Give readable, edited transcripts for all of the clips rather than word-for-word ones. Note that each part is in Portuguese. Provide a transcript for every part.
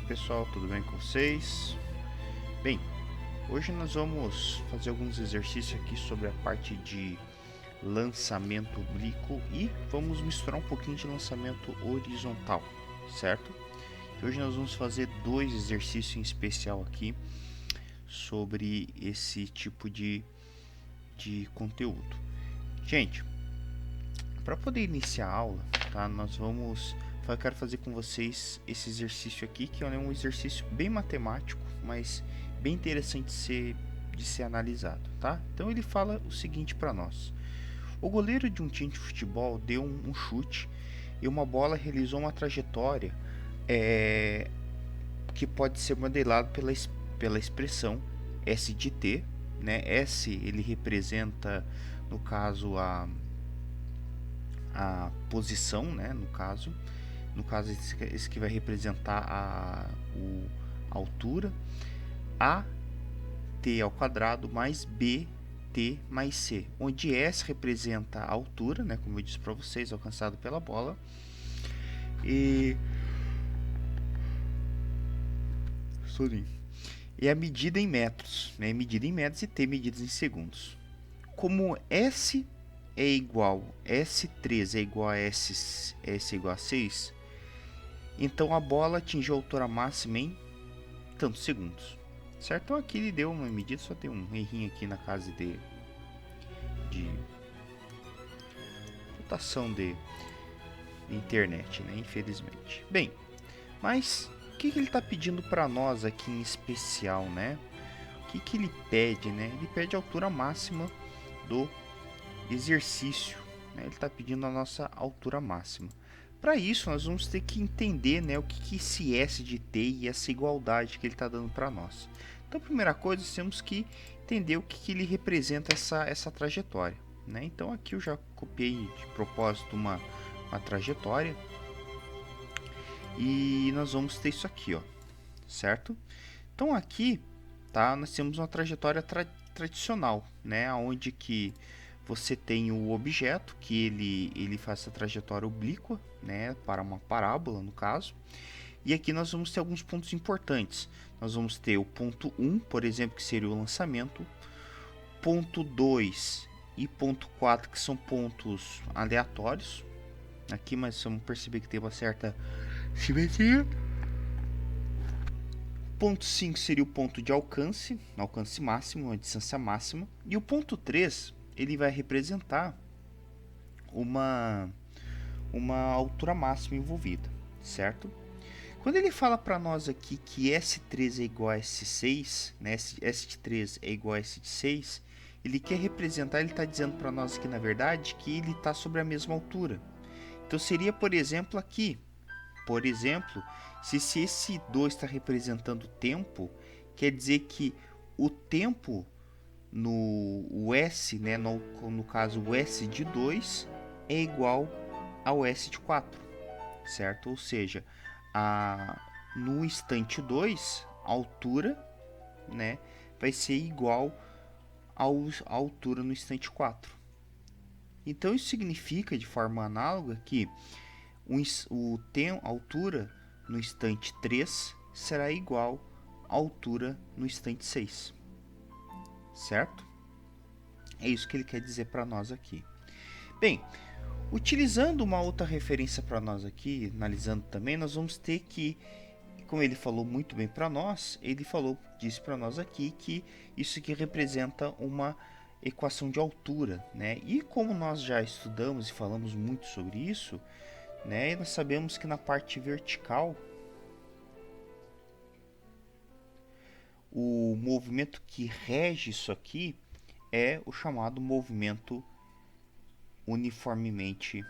pessoal, tudo bem com vocês? Bem, hoje nós vamos fazer alguns exercícios aqui sobre a parte de lançamento oblíquo e vamos misturar um pouquinho de lançamento horizontal, certo? E hoje nós vamos fazer dois exercícios em especial aqui sobre esse tipo de conteúdo. Gente, para poder iniciar a aula, tá? Eu quero fazer com vocês esse exercício aqui, que é um exercício bem matemático, mas bem interessante de ser analisado, tá? Então ele fala o seguinte para nós: o goleiro de um time de futebol deu um chute e uma bola realizou uma trajetória que pode ser modelado pela expressão S de t, né? S ele representa, no caso, a posição, né? No caso esse que vai representar a altura, a t ao quadrado mais b t mais c, onde S representa a altura, né? Como eu disse para vocês, alcançado pela bola, e a medida em metros, né? Medida em metros e t medidas em segundos. Como S é igual, S3 é igual a S igual a 6, então a bola atingiu a altura máxima em tantos segundos, certo? Então aqui ele deu uma medida, só tem um errinho aqui na casa de rotação de internet, né? Infelizmente. Bem, mas o que ele está pedindo para nós aqui em especial, né? O que ele pede, né? Ele pede a altura máxima do exercício, né? Ele está pedindo a nossa altura máxima. Para isso, nós vamos ter que entender, né, o que esse S de t e essa igualdade que ele está dando para nós. Então, a primeira coisa, temos que entender o que ele representa essa trajetória, né? Então, aqui eu já copiei de propósito uma trajetória e nós vamos ter isso aqui, ó, certo? Então, aqui, tá, nós temos uma trajetória tradicional, né, onde que você tem o objeto, que ele faz essa trajetória oblíqua, né, para uma parábola, no caso. E aqui nós vamos ter alguns pontos importantes. Nós vamos ter o ponto 1, por exemplo, que seria o lançamento. Ponto 2 e ponto 4, que são pontos aleatórios. Aqui, mas vamos perceber que tem uma certa simetria. Ponto 5 seria o ponto de alcance máximo, a distância máxima. E o ponto 3... ele vai representar uma altura máxima envolvida, certo? Quando ele fala para nós aqui que S3 é igual a S6, né, S de 3 é igual a S de 6, ele quer representar, ele está dizendo para nós aqui, na verdade, que ele está sobre a mesma altura. Então seria, por exemplo, aqui, se esse 2 está representando o tempo, quer dizer que o tempo no S, né, no caso o S de 2 é igual ao S de 4, certo? Ou seja, no instante 2, a altura, né, vai ser igual à altura no instante 4. Então isso significa, de forma análoga, que a altura no instante 3 será igual à altura no instante 6. Certo? É isso que ele quer dizer para nós aqui. Bem, utilizando uma outra referência para nós aqui, analisando também, nós vamos ter que, como ele falou muito bem para nós, disse para nós aqui que isso aqui representa uma equação de altura, né? E como nós já estudamos e falamos muito sobre isso, né? Nós sabemos que na parte vertical, o movimento que rege isso aqui é o chamado movimento uniformemente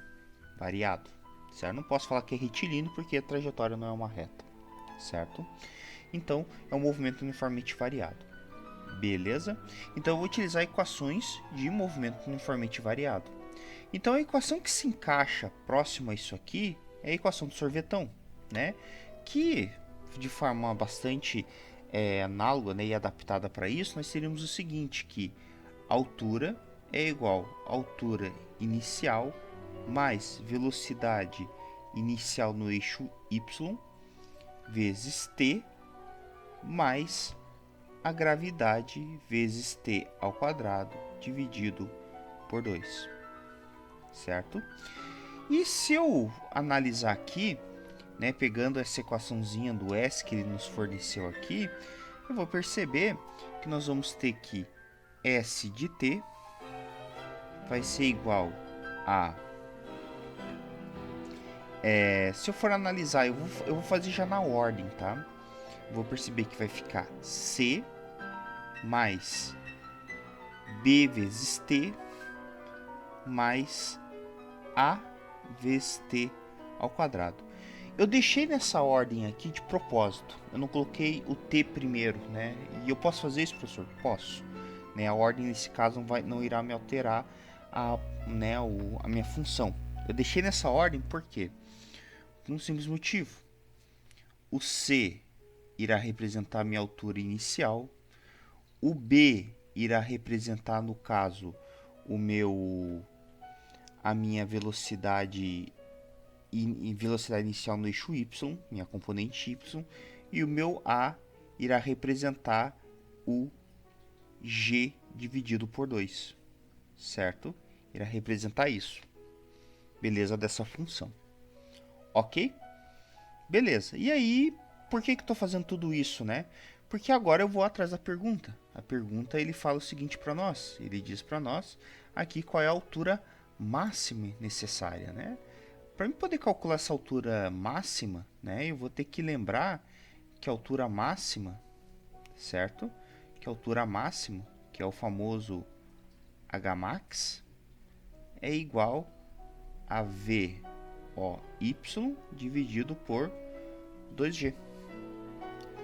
variado, certo? Não posso falar que é retilíneo porque a trajetória não é uma reta, certo? Então, é um movimento uniformemente variado, beleza? Então, eu vou utilizar equações de movimento uniformemente variado. Então, a equação que se encaixa próximo a isso aqui é a equação do sorvetão, né? Que, de forma bastante análoga, né, e adaptada para isso, nós teríamos o seguinte, que altura é igual a altura inicial mais velocidade inicial no eixo y vezes T mais a gravidade vezes T ao quadrado dividido por 2, certo? E se eu analisar aqui, né, pegando essa equaçãozinha do S que ele nos forneceu aqui, eu vou perceber que nós vamos ter que S de T vai ser igual a... se eu for analisar, eu vou fazer já na ordem, tá? Vou perceber que vai ficar C mais B vezes T mais A vezes T ao quadrado. Eu deixei nessa ordem aqui de propósito. Eu não coloquei o T primeiro, né? E eu posso fazer isso, professor? Posso. Né? A ordem nesse caso não irá me alterar a minha função. Eu deixei nessa ordem por quê? Por um simples motivo. O C irá representar a minha altura inicial. O B irá representar, no caso, a minha velocidade inicial no eixo Y, minha componente Y, e o meu A irá representar o G dividido por 2, certo? Irá representar isso. Beleza dessa função. Ok? Beleza. E aí, por que eu estou fazendo tudo isso, né? Porque agora eu vou atrás da pergunta. A pergunta, ele fala o seguinte para nós. Ele diz para nós aqui qual é a altura máxima necessária, né? Para eu poder calcular essa altura máxima, né, eu vou ter que lembrar que a altura máxima, certo? Que a altura máxima, que é o famoso Hmax, é igual a VOY dividido por 2G.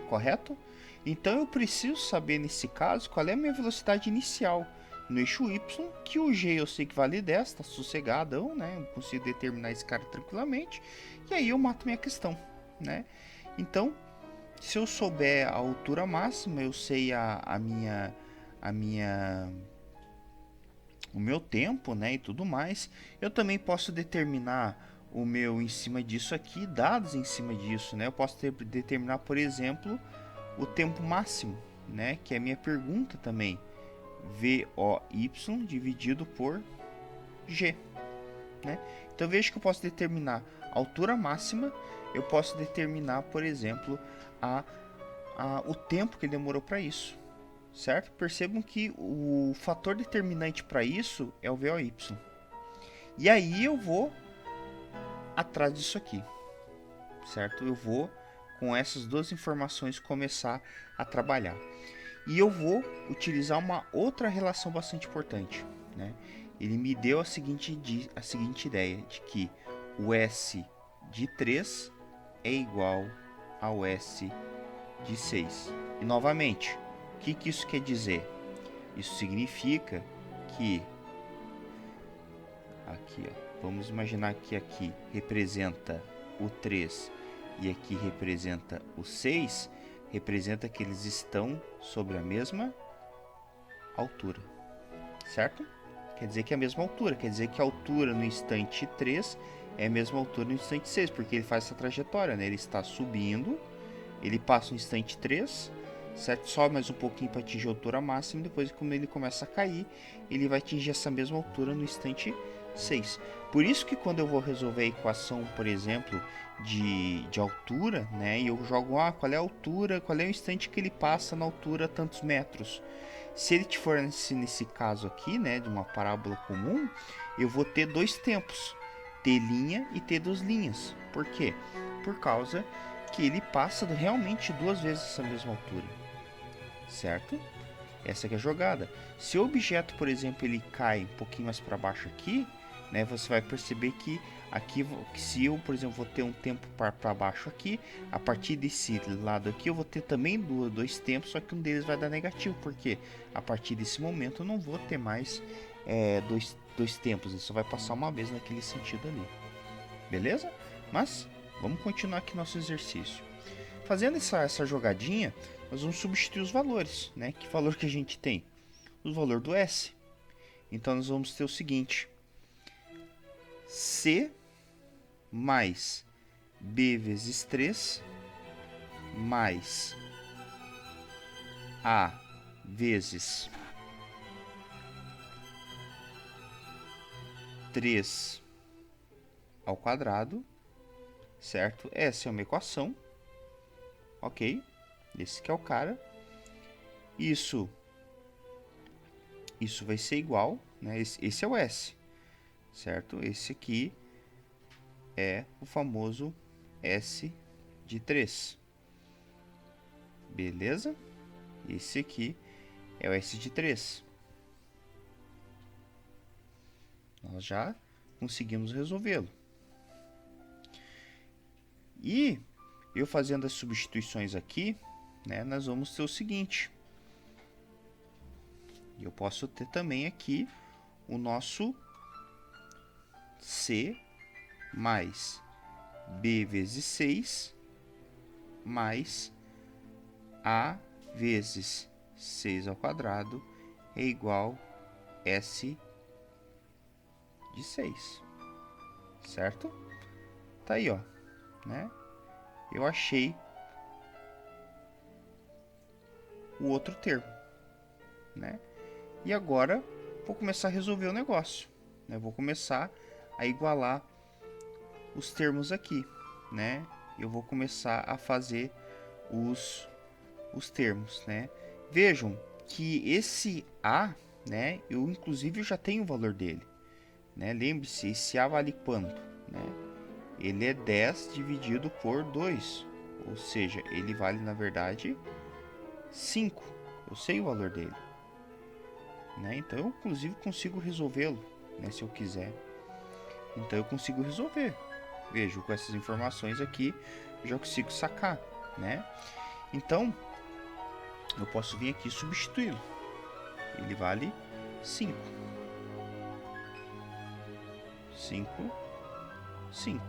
Correto? Então eu preciso saber nesse caso qual é a minha velocidade inicial no eixo Y, que o G eu sei que vale 10, tá sossegadão, né? Eu consigo determinar esse cara tranquilamente, e aí eu mato minha questão, né? Então, se eu souber a altura máxima, eu sei o meu tempo, né, e tudo mais. Eu também posso determinar o meu em cima disso aqui, dados em cima disso, né? Eu posso determinar, por exemplo, o tempo máximo, né, que é a minha pergunta também. VOY dividido por G, né? Então veja que eu posso determinar a altura máxima, eu posso determinar, por exemplo, o tempo que ele demorou para isso, certo? Percebam que o fator determinante para isso é o VOY. E aí eu vou atrás disso aqui, certo? Eu vou com essas duas informações começar a trabalhar. E eu vou utilizar uma outra relação bastante importante, né? Ele me deu a seguinte ideia, de que o S de 3 é igual ao S de 6. E novamente, o que isso quer dizer? Isso significa que aqui, ó, vamos imaginar que aqui representa o 3 e aqui representa o 6, representa que eles estão sobre a mesma altura, certo? Quer dizer que é a mesma altura, quer dizer que a altura no instante 3 é a mesma altura no instante 6, porque ele faz essa trajetória, né? Ele está subindo, ele passa o instante 3, certo? Sobe mais um pouquinho para atingir a altura máxima, e depois, quando ele começa a cair, ele vai atingir essa mesma altura no instante 6. Por isso que quando eu vou resolver a equação, por exemplo, de altura, né, e eu jogo qual é a altura, qual é o instante que ele passa na altura tantos metros. Se ele for nesse caso aqui, né, de uma parábola comum, eu vou ter dois tempos, T' e T 2 linhas. Por quê? Por causa que ele passa realmente duas vezes essa mesma altura, certo? Essa que é a jogada. Se o objeto, por exemplo, ele cai um pouquinho mais para baixo aqui, né, você vai perceber que aqui, se eu, por exemplo, vou ter um tempo para baixo aqui, a partir desse lado aqui eu vou ter também dois tempos, só que um deles vai dar negativo, porque a partir desse momento eu não vou ter mais dois tempos, ele só vai passar uma vez naquele sentido ali. Beleza? Mas vamos continuar aqui nosso exercício. Fazendo essa jogadinha, nós vamos substituir os valores, né? Que valor que a gente tem? O valor do S. Então nós vamos ter o seguinte: C mais B vezes 3 mais A vezes 3 ao quadrado, certo? Essa é uma equação, ok? Esse que é o cara. Isso vai ser igual, né? Esse é o S, certo? Esse aqui é o famoso S de 3. Beleza? Esse aqui é o S de 3. Nós já conseguimos resolvê-lo. E eu fazendo as substituições aqui, né, nós vamos ter o seguinte. Eu posso ter também aqui o nosso C mais B vezes 6 mais A vezes 6 ao quadrado é igual a S de 6. Certo? Tá aí, ó, né? Eu achei o outro termo, né? E agora vou começar a resolver o negócio, né? Vou começar a igualar os termos aqui, né? Eu vou começar a fazer os termos, né? Vejam que esse A, né? Eu inclusive já tenho o valor dele, né? Lembre-se, esse A vale quanto, né? Ele é 10 dividido por 2, ou seja, ele vale na verdade 5. Eu sei o valor dele, né? Então eu inclusive consigo resolvê-lo, né? Se eu quiser. Então eu consigo resolver. Vejo, com essas informações aqui, eu já consigo sacar, né? Então, eu posso vir aqui e substituí-lo. Ele vale 5. 5, 5.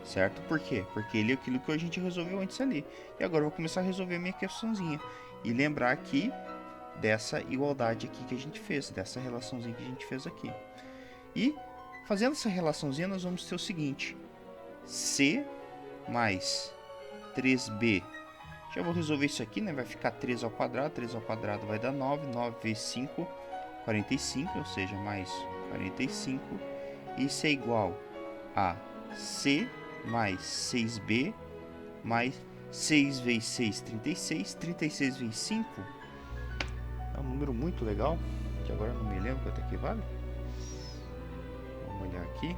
Certo? Por quê? Porque ele é aquilo que a gente resolveu antes ali. E agora eu vou começar a resolver a minha questãozinha. E lembrar aqui dessa igualdade aqui que a gente fez, dessa relaçãozinha que a gente fez aqui. E, fazendo essa relaçãozinha, nós vamos ter o seguinte. C mais 3B. Já vou resolver isso aqui, né? Vai ficar 3 ao quadrado. 3 ao quadrado vai dar 9. 9 vezes 5, 45. Ou seja, mais 45. Isso é igual a C mais 6B mais 6 vezes 6, 36. 36 vezes 5 é um número muito legal, que agora eu não me lembro quanto é que vale. Vamos olhar aqui.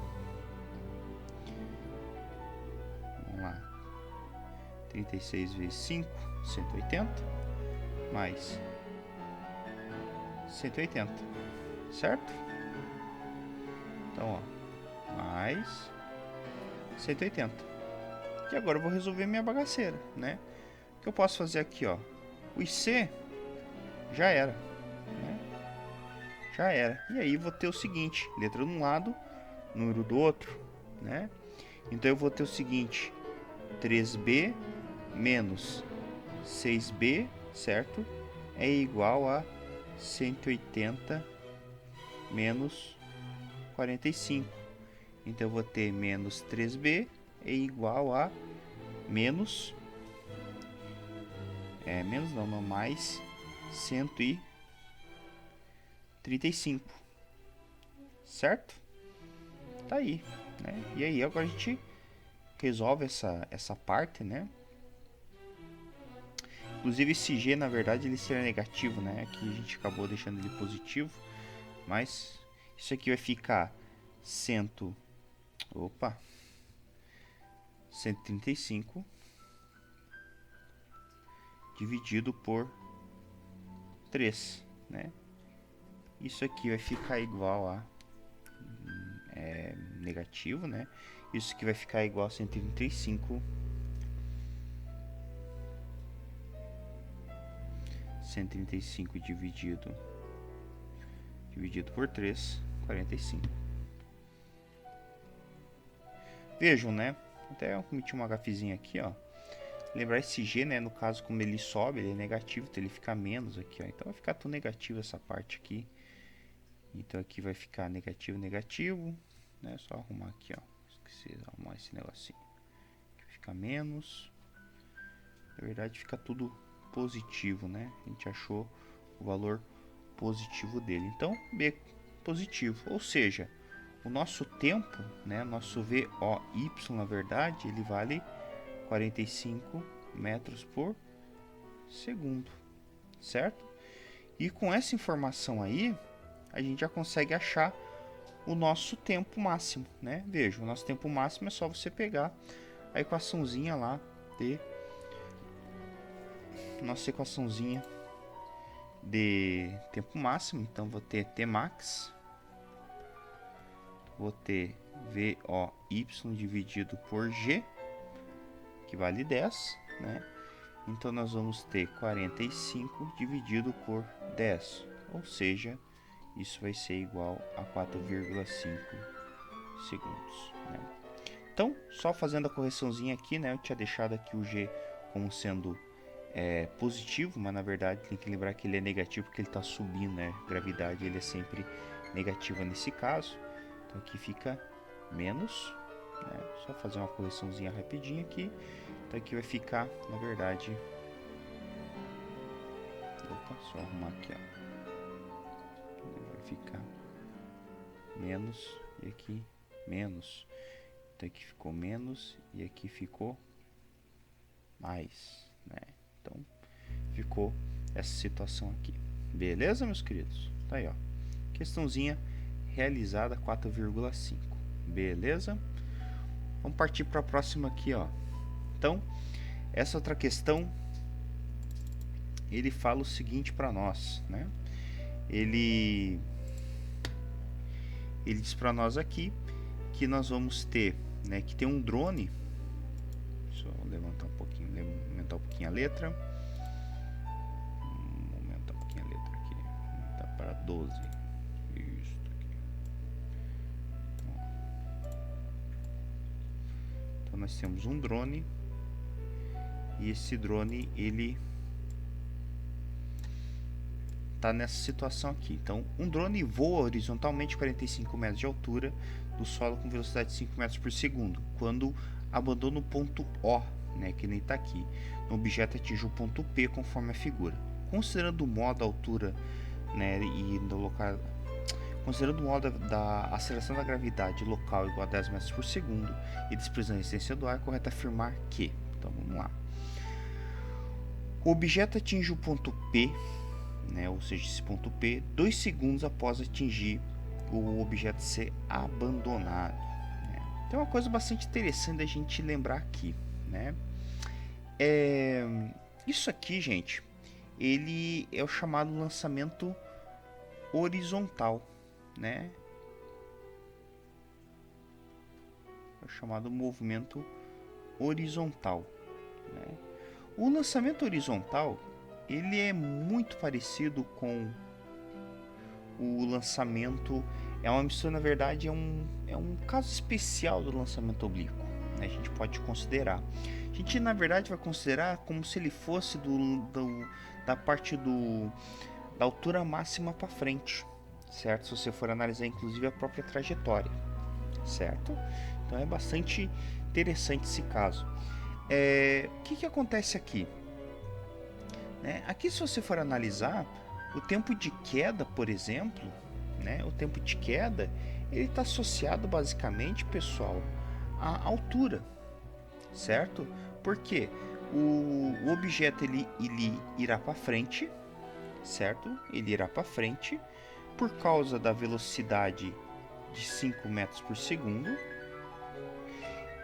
Vamos lá. 36 vezes 5, 180. Mais 180. Certo? Então, ó. Mais 180. E agora eu vou resolver minha bagaceira, né? O que eu posso fazer aqui, ó? O IC já era, né? Já era. E aí vou ter o seguinte, letra de um lado, número do outro, né? Então eu vou ter o seguinte, 3B menos 6B, certo? É igual a 180 menos 45. Então eu vou ter menos 3B é igual a menos... menos não, mais 135. Certo? Tá aí, né? E aí agora a gente resolve essa parte, né? Inclusive esse G, na verdade, ele seria negativo, né? Aqui a gente acabou deixando ele positivo. Mas isso aqui vai ficar 135 dividido por 3, né? Isso aqui vai ficar igual a negativo, né? Isso aqui vai ficar igual a 135 dividido por 3, 45. Vejam, né? Até eu cometi uma gafezinha aqui, ó. Lembrar esse G, né? No caso, como ele sobe, ele é negativo, então ele fica menos aqui, ó. Então vai ficar tudo negativo essa parte aqui. Então aqui vai ficar negativo, negativo, né? Só arrumar aqui, ó. Esqueci de arrumar esse negocinho. Aqui fica menos. Na verdade fica tudo positivo, né? A gente achou o valor positivo dele. Então, B positivo, ou seja, o nosso tempo, né, nosso VOY, na verdade, ele vale 45 metros por segundo, certo? E com essa informação aí, a gente já consegue achar o nosso tempo máximo, né? Veja, o nosso tempo máximo é só você pegar a equaçãozinha lá de nossa equaçãozinha de tempo máximo. Então vou ter Tmax, vou ter VOY dividido por G, que vale 10, né? Então nós vamos ter 45 dividido por 10, ou seja, isso vai ser igual a 4,5 segundos, né? Então, só fazendo a correçãozinha aqui, né? Eu tinha deixado aqui o G como sendo positivo, mas na verdade tem que lembrar que ele é negativo porque ele está subindo, né? A gravidade ele é sempre negativa nesse caso. Então aqui fica menos, né? Só fazer uma correçãozinha rapidinha aqui. Então aqui vai ficar, na verdade... Opa, só arrumar aqui, ó. Vai ficar menos e aqui menos. Então aqui ficou menos e aqui ficou mais, né? Então ficou essa situação aqui. Beleza, meus queridos? Tá aí, ó. Questãozinha realizada 4,5. Beleza? Vamos partir para a próxima aqui, ó. Então, essa outra questão ele fala o seguinte para nós, né? Ele diz para nós aqui que nós vamos ter, né, que tem um drone. Deixa eu levantar um pouquinho, aumentar um pouquinho a letra. Aumentar um pouquinho a letra aqui. Aumentar para 12. Isso aqui. Então nós temos um drone. E esse drone, ele tá nessa situação aqui. Então, um drone voa horizontalmente 45 metros de altura do solo com velocidade de 5 metros por segundo, quando abandona o ponto O, né, que nem está aqui. O objeto atinge o ponto P conforme a figura. Considerando o modo, a altura, né, e do local, considerando o modo da aceleração da gravidade local igual a 10 metros por segundo e desprezando a resistência do ar, é correto afirmar que... Então, vamos lá. O objeto atinge o ponto P, né, ou seja, esse ponto P, 2 segundos após atingir o objeto ser abandonado, né? Tem uma coisa bastante interessante da gente lembrar aqui, né? Isso aqui, gente, ele é o chamado lançamento horizontal, né? É o chamado movimento horizontal, né? O lançamento horizontal, ele é muito parecido com o lançamento, é uma mistura, na verdade, é um caso especial do lançamento oblíquo, né? A gente pode considerar. A gente, na verdade, vai considerar como se ele fosse da parte da altura máxima para frente, certo? Se você for analisar, inclusive, a própria trajetória, certo? Então é bastante interessante esse caso. O que acontece aqui? Aqui, se você for analisar, o tempo de queda, por exemplo, né, o tempo de queda, ele está associado basicamente, pessoal, à altura, certo? Porque o objeto ele irá para frente, certo? Ele irá para frente por causa da velocidade de 5 metros por segundo.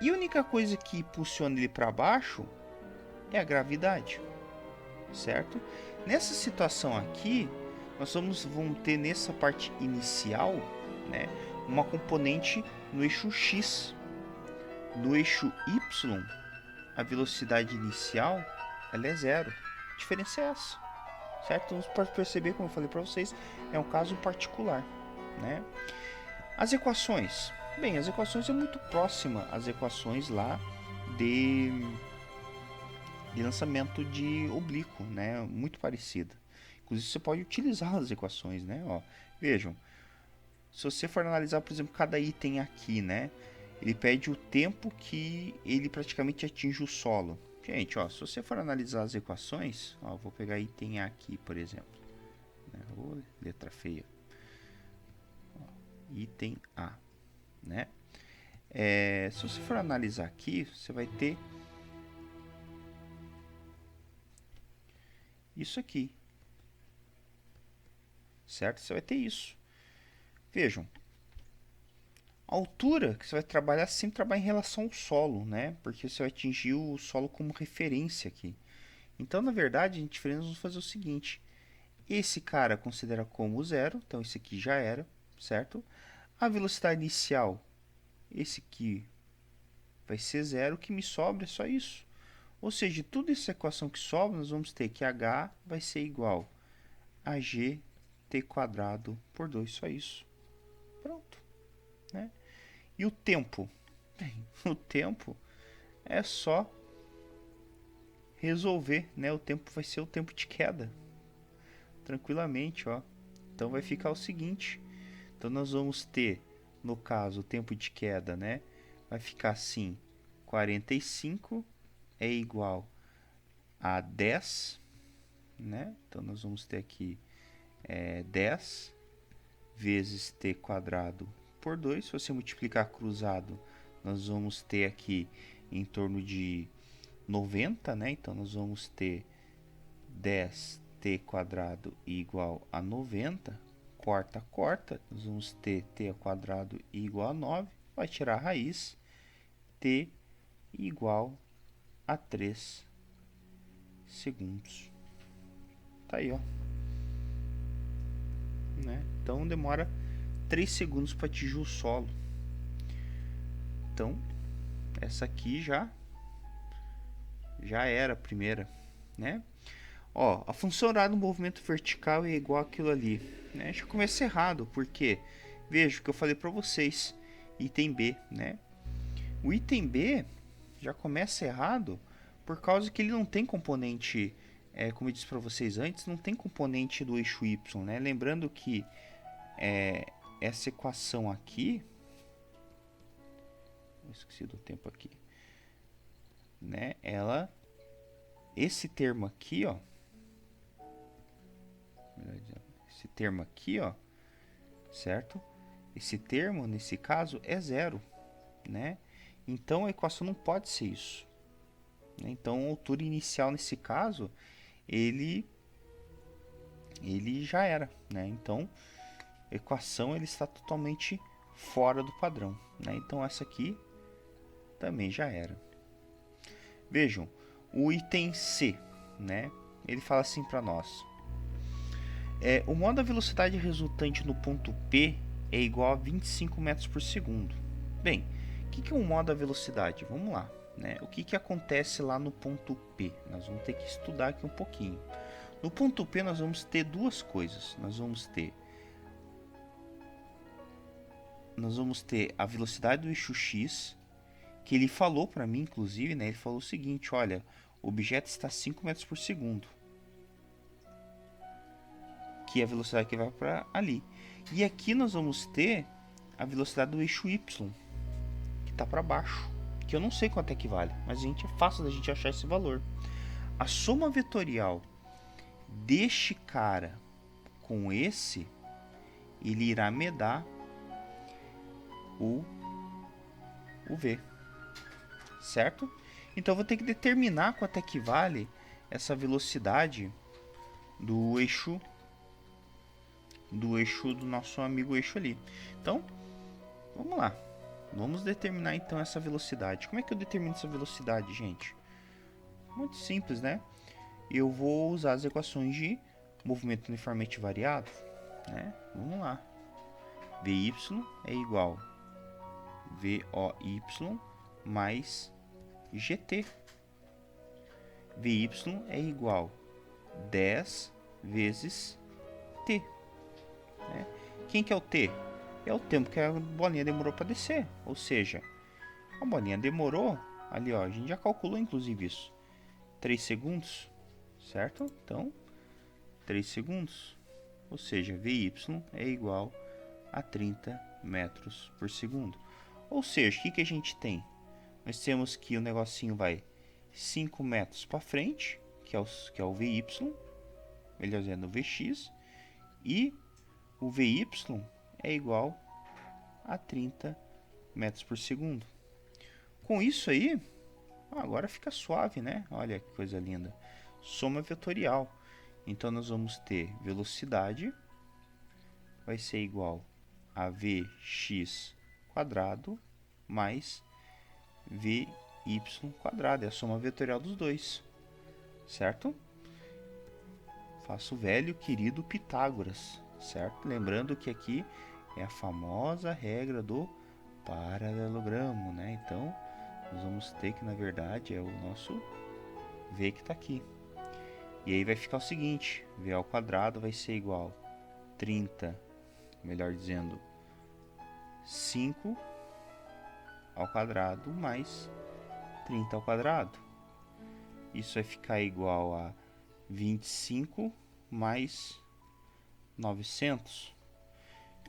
E a única coisa que impulsiona ele para baixo é a gravidade, certo? Nessa situação aqui, nós vamos ter nessa parte inicial, né, uma componente no eixo X. No eixo Y, a velocidade inicial ela é zero. A diferença é essa, certo? Você pode perceber, como eu falei para vocês, é um caso particular, né? As equações. Bem, as equações é muito próxima às equações lá de lançamento de oblíquo, né? Muito parecida. Inclusive você pode utilizar as equações, né? Ó, vejam, se você for analisar, por exemplo, cada item aqui, né? Ele pede o tempo que ele praticamente atinge o solo, Gente, ó, se você for analisar as equações, ó, vou pegar item A aqui, por exemplo. Né? Letra feia. Ó, item A, né? Se você for analisar aqui, você vai ter isso aqui, certo? Você vai ter isso. Vejam, a altura que você vai trabalhar sempre trabalha em relação ao solo, né? Porque você vai atingir o solo como referência aqui. Então, na verdade, a gente vamos fazer o seguinte. Esse cara considera como zero, então esse aqui já era, certo? A velocidade inicial, esse aqui vai ser zero, o que me sobra é só isso. Ou seja, toda essa equação que sobra, nós vamos ter que h vai ser igual a gt quadrado por 2, só isso. Pronto, né? E o tempo? Bem, o tempo é só resolver, né? O tempo vai ser o tempo de queda. Tranquilamente, ó. Então vai ficar o seguinte. Então nós vamos ter, no caso, o tempo de queda, né? Vai ficar assim, 45 é igual a 10, né? Então nós vamos ter aqui 10 vezes t quadrado por 2. Se você multiplicar cruzado, nós vamos ter aqui em torno de 90, né? Então nós vamos ter 10t quadrado igual a 90. Corta, corta. Nós vamos ter t ao quadrado igual a 9. Vai tirar a raiz. T igual a 3 segundos. Tá aí, ó. Né? Então demora 3 segundos para atingir o solo. Então, essa aqui já era a primeira, né? Ó, a função horária do movimento vertical é igual àquilo ali, né? Já começa errado, porque veja o que eu falei para vocês, item B, né? O item B já começa errado por causa que ele não tem componente, como eu disse para vocês antes, não tem componente do eixo Y, né? Lembrando que essa equação aqui, eu esqueci do tempo aqui, né? Esse termo aqui, ó, esse termo aqui, ó, certo? Esse termo, nesse caso, é zero, né? Então, a equação não pode ser isso. Então, a altura inicial, nesse caso, ele já era, né? Então, a equação ele está totalmente fora do padrão, né? Então, essa aqui também já era. Vejam, o item C, né? Ele fala assim para nós. O modo da velocidade resultante no ponto P é igual a 25 metros por segundo. Bem, o que é o modo da velocidade? Vamos lá. Né? O que acontece lá no ponto P? Nós vamos ter que estudar aqui um pouquinho. No ponto P nós vamos ter duas coisas. Nós vamos ter a velocidade do eixo X, que ele falou para mim, inclusive, né? Ele falou o seguinte, olha, o objeto está a 5 metros por segundo. Que é a velocidade que vai para ali. E aqui nós vamos ter a velocidade do eixo Y, que está para baixo. Que eu não sei quanto é que vale, mas é fácil da gente achar esse valor. A soma vetorial deste cara com esse, ele irá me dar o V, certo? Então eu vou ter que determinar quanto é que vale essa velocidade do eixo do nosso amigo eixo ali. Então, vamos lá. Vamos determinar então essa velocidade. Como é que eu determino essa velocidade, gente? Muito simples, né? Eu vou usar as equações de movimento uniformemente variado, né? Vamos lá. Vy é igual VOY mais GT. Vy é igual 10 vezes T. Né? Quem que é o T? É o tempo que a bolinha demorou para descer. Ou seja, a bolinha demorou, ali ó, a gente já calculou inclusive isso, 3 segundos, certo? Então, 3 segundos. Ou seja, Vy é igual a 30 metros por segundo. Ou seja, o que a gente tem? Nós temos que o negocinho vai 5 metros para frente, que é o VY, melhor dizendo, o VX, e o VY é igual a 30 metros por segundo. Com isso aí, agora fica suave, né? Olha que coisa linda. Soma vetorial. Então nós vamos ter velocidade vai ser igual a Vx quadrado mais Vy quadrado. É a soma vetorial dos dois, certo? Faço o velho querido Pitágoras, certo? Lembrando que aqui é a famosa regra do paralelogramo, né? Então nós vamos ter que, na verdade, é o nosso V que está aqui. E aí vai ficar o seguinte, V ao quadrado vai ser igual a 30, melhor dizendo, 5 ao quadrado mais 30 ao quadrado. Isso vai ficar igual a 25 mais 900.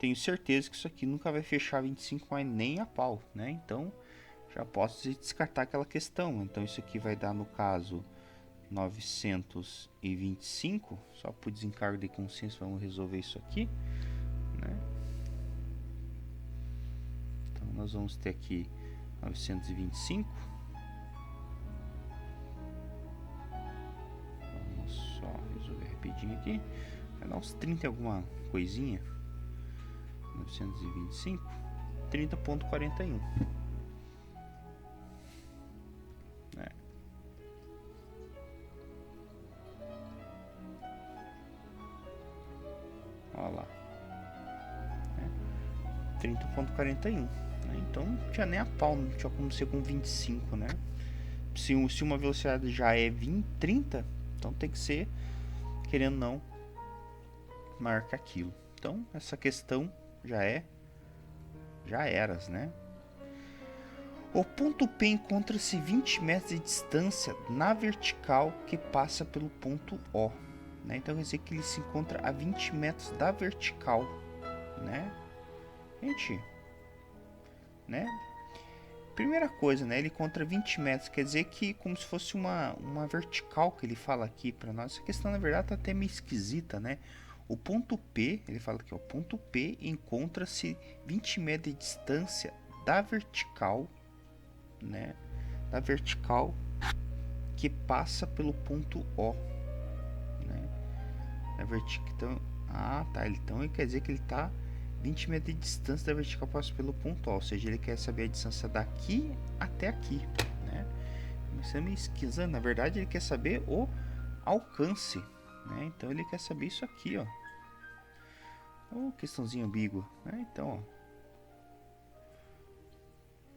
Tenho certeza que isso aqui nunca vai fechar 25 mais nem a pau, né? Então, já posso descartar aquela questão. Então, isso aqui vai dar, no caso, 925. Só por desencargo de consciência, vamos resolver isso aqui, né? Então, nós vamos ter aqui 925. Vamos só resolver rapidinho aqui. Vai dar uns 30 e alguma coisinha. 925, 30,41. Olha lá, 30,41, né? Então não tinha nem a pau, não tinha como ser com 25, né? Se uma velocidade já é 30, então tem que ser, querendo ou não, maior que aquilo. Então essa questão já eras, né? O ponto P encontra-se 20 metros de distância na vertical que passa pelo ponto O, né? Então quer dizer que ele se encontra a 20 metros da vertical, né? Gente, né? Primeira coisa, né? Ele encontra 20 metros, quer dizer que como se fosse uma vertical que ele fala aqui para nós. Essa questão na verdade tá até meio esquisita, né? O ponto P, ele fala aqui, ó, o ponto P encontra-se 20 metros de distância da vertical, né? Da vertical que passa pelo ponto O, né? Da vertical, então ele quer dizer que ele está 20 metros de distância da vertical passa pelo ponto O, ou seja, ele quer saber a distância daqui até aqui, né? Isso é meio esquisito, na verdade ele quer saber o alcance, né? Então ele quer saber isso aqui, ó. Questãozinha ambígua, né? Então, ó,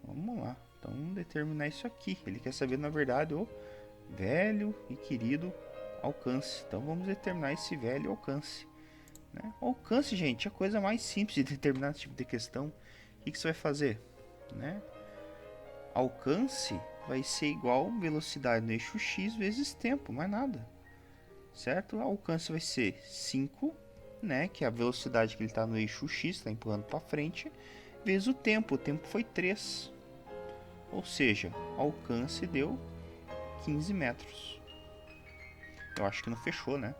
vamos lá. Então, vamos determinar isso aqui. Ele quer saber, na verdade, o velho e querido alcance. Então, vamos determinar esse velho alcance, né? O alcance, gente, é a coisa mais simples de determinar esse tipo de questão. O que você vai fazer, né? Alcance vai ser igual velocidade no eixo x vezes tempo, mais nada, certo? O alcance vai ser 5, né, que é a velocidade que ele está no eixo x, está empurrando para frente, vezes o tempo foi 3. Ou seja, alcance deu 15 metros. Eu acho que não fechou, né?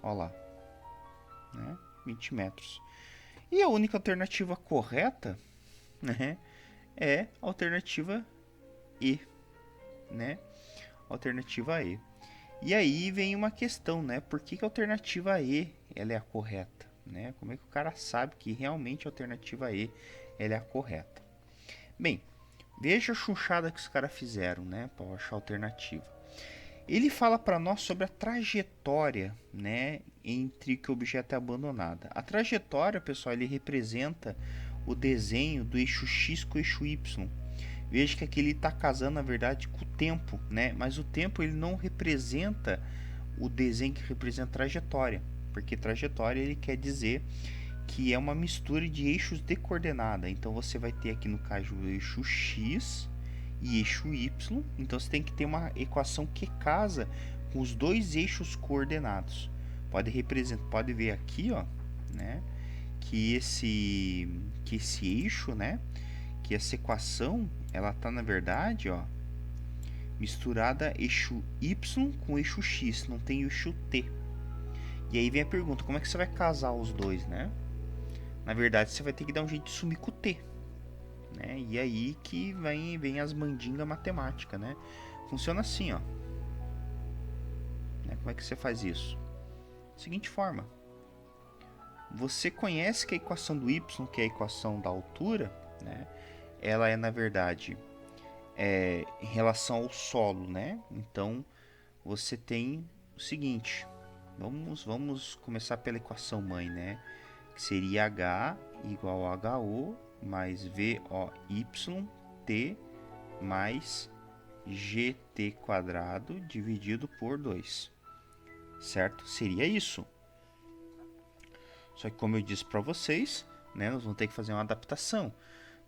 Olha lá, né? 20 metros. E a única alternativa correta, né, é a alternativa E, né? Alternativa E. E aí vem uma questão, né? Por que a alternativa E ela é a correta, né? Como é que o cara sabe que realmente a alternativa E ela é a correta? Bem, veja a chuchada que os caras fizeram, né? Para achar a alternativa. Ele fala para nós sobre a trajetória, né? Entre que o objeto é abandonado. A trajetória, pessoal, ele representa o desenho do eixo X com o eixo Y. Veja que aqui ele está casando, na verdade, com o tempo, né? Mas o tempo ele não representa o desenho que representa a trajetória, porque trajetória ele quer dizer que é uma mistura de eixos de coordenada. Então você vai ter aqui no caso o eixo X e eixo Y. Então você tem que ter uma equação que casa com os dois eixos coordenados. Pode ver aqui, ó, né? Que esse eixo, né? Que essa equação ela tá na verdade, ó, misturada eixo Y com eixo X, não tem eixo T. E aí vem a pergunta, como é que você vai casar os dois, né? Na verdade, você vai ter que dar um jeito de sumir com o T, né? E aí que vem as mandingas matemáticas, né? Funciona assim, ó. Como é que você faz isso? Seguinte forma. Você conhece que a equação do y, que é a equação da altura, né? Ela é, na verdade, em relação ao solo, né? Então, você tem o seguinte. Vamos começar pela equação mãe, né? Que seria H igual a HO mais VOY T mais GT quadrado dividido por 2. Certo? Seria isso. Só que como eu disse para vocês, né, nós vamos ter que fazer uma adaptação.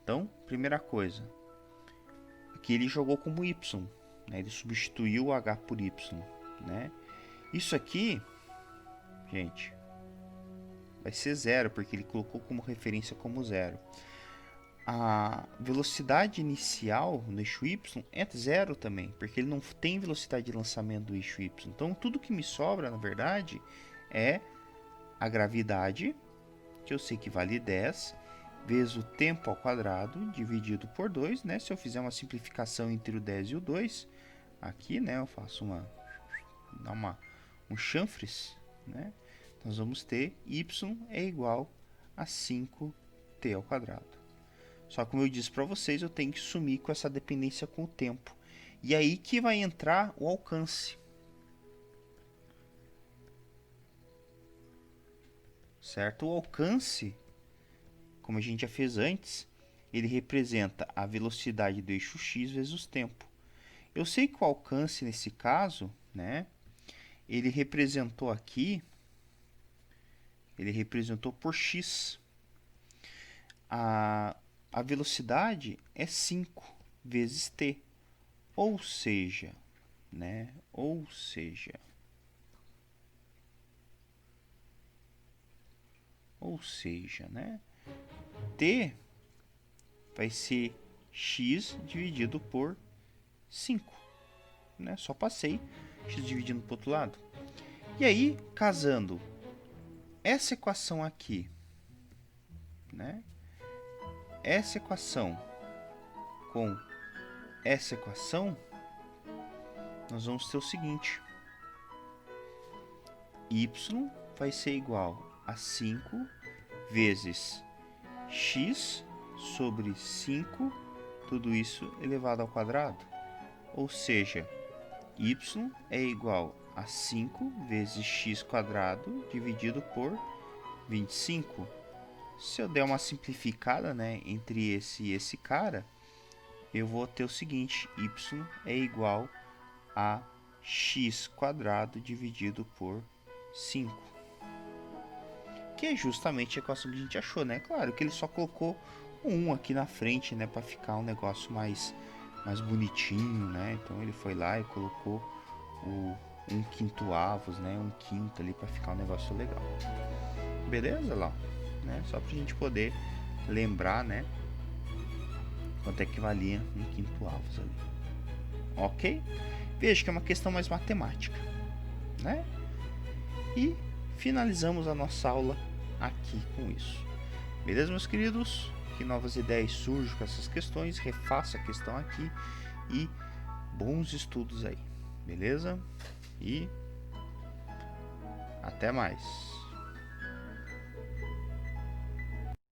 Então, primeira coisa, aqui ele jogou como y, né, ele substituiu o h por y, né? Isso aqui, gente, vai ser zero, porque ele colocou como referência como zero. A velocidade inicial no eixo y é zero também, porque ele não tem velocidade de lançamento do eixo y. Então, tudo que me sobra, na verdade, é a gravidade, que eu sei que vale 10, vezes o tempo ao quadrado, dividido por 2, né? Se eu fizer uma simplificação entre o 10 e o 2, aqui, né, eu faço um chanfres, né? Nós vamos ter y é igual a 5t ao quadrado. Só que como eu disse para vocês, eu tenho que sumir com essa dependência com o tempo. E aí que vai entrar o alcance. Certo? O alcance, como a gente já fez antes, ele representa a velocidade do eixo x vezes o tempo. Eu sei que o alcance nesse caso, né, ele representou aqui, ele representou por x. A velocidade é 5 vezes t, ou seja, né, t vai ser x dividido por 5, né? Só passei x dividindo para o outro lado. E aí, casando essa equação aqui, né? Essa equação com essa equação, nós vamos ter o seguinte: y vai ser igual a 5 vezes x sobre 5, tudo isso elevado ao quadrado. Ou seja, y é igual a 5 vezes x quadrado dividido por 25. Se eu der uma simplificada, né, entre esse e esse cara, eu vou ter o seguinte: y é igual a x quadrado dividido por 5. Que é justamente a equação que a gente achou, né? Claro que ele só colocou um 1 aqui na frente, né, para ficar um negócio mais bonitinho, né? Então ele foi lá e colocou o 1/5 avos, né, 1/5 ali para ficar um negócio legal. Beleza lá, né? Só pra gente poder lembrar, né, quanto é que valia 1/5 avos ali. OK? Veja que é uma questão mais matemática, né? E finalizamos a nossa aula aqui com isso. Beleza, meus queridos? Que novas ideias surjam com essas questões, refaça a questão aqui e bons estudos aí. Beleza? E até mais.